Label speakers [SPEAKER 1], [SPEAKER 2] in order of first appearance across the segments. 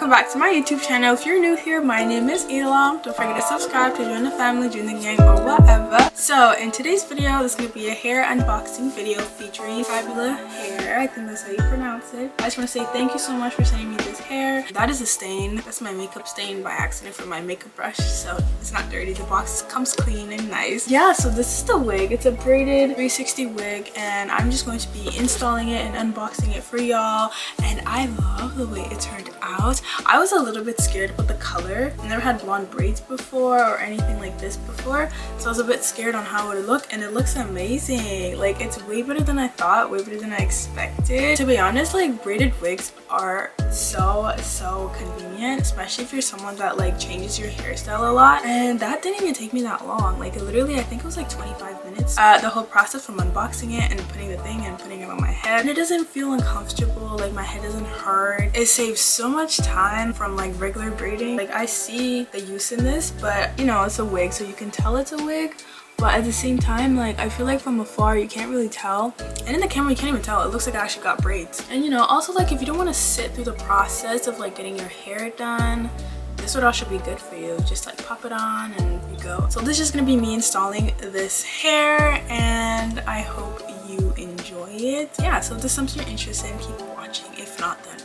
[SPEAKER 1] welcome back to my YouTube channel. If you're new here, my name is Elam. Don't forget to subscribe to join the family, join the gang, or whatever. So in today's video, this is going to be a hair unboxing video featuring FABÉLLE hair. I think that's how you pronounce it. I just want to say thank you so much for sending me this hair. That is a stain. That's my makeup stain by accident from my makeup brush, so it's not dirty. The box comes clean and nice. Yeah, so this is the wig. It's a braided 360 wig, and I'm just going to be installing it and unboxing it for y'all. And I love the way it turned out. I was a little bit scared about the color. I never had blonde braids before or anything like this before, so I was a bit scared on how it would look, and it looks amazing. Like, it's way better than I thought, way better than I expected. To be honest, like, braided wigs are so convenient, especially if you're someone that like changes your hairstyle a lot, and that didn't even take me that long. Like, literally, I think it was like 25 minutes, the whole process from unboxing it and putting the thing and putting it on my head, and it doesn't feel uncomfortable. Like, my head doesn't hurt. It saves so much time from like regular braiding. Like, I see the use in this, but you know, it's a wig, so you can tell it's a wig, but at the same time, like, I feel like from afar you can't really tell, and in the camera you can't even tell. It looks like I actually got braids. And you know, also, like, if you don't want to sit through the process of like getting your hair done, this would also be good for you. Just like pop it on and you go. So this is just gonna be me installing this hair, and I hope you enjoy it. Yeah, so if this is something you're interested in, keep watching. If not, then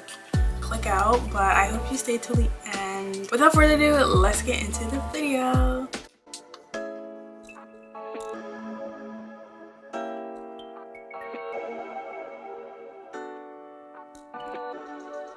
[SPEAKER 1] click out, but I hope you stay till the end. Without further ado, let's get into the video. Okay, so this is the wig.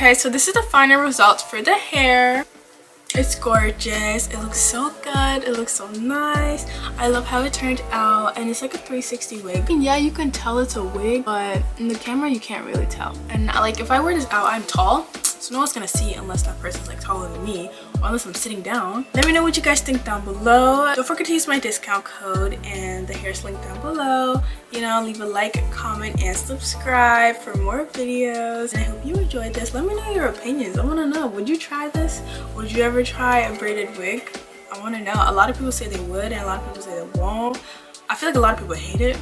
[SPEAKER 1] Okay, so this is the final result for the hair. It's gorgeous. It looks so good. It looks so nice. I love how it turned out, and it's like a 360 wig. And yeah, you can tell it's a wig, but in the camera you can't really tell. And like if I wear this out, I'm tall, so no one's gonna see it unless that person's like taller than me, or unless I'm sitting down. Let me know what you guys think down below. Don't forget to use my discount code and the hair's link down below. You know, leave a like, comment, and subscribe for more videos. And I hope you enjoyed this. Let me know your opinions. I want to know, would you try this? Would you ever try a braided wig? I want to know. A lot of people say they would, and a lot of people say they won't. I feel like a lot of people hate it,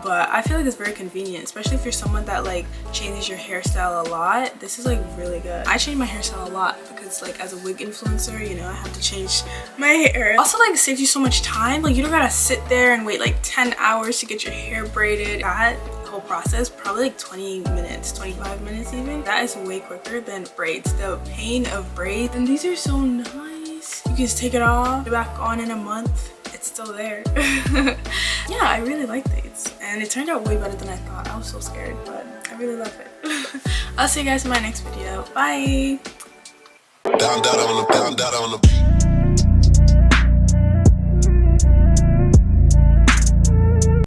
[SPEAKER 1] but I feel like it's very convenient, especially if you're someone that like changes your hairstyle a lot. This is like really good. I change my hairstyle a lot because like as a wig influencer, you know, I have to change my hair. Also, like, it saves you so much time. Like, you don't gotta sit there and wait like 10 hours to get your hair braided. That whole process probably like 20 minutes, 25 minutes even. That is way quicker than braids. The pain of braids. And these are so nice. You can just take it off, put it back on in a month. It's still there. Yeah, I really like these, and it turned out way better than I thought. I was so scared, but I really love it. I'll see you guys in my next video. Bye.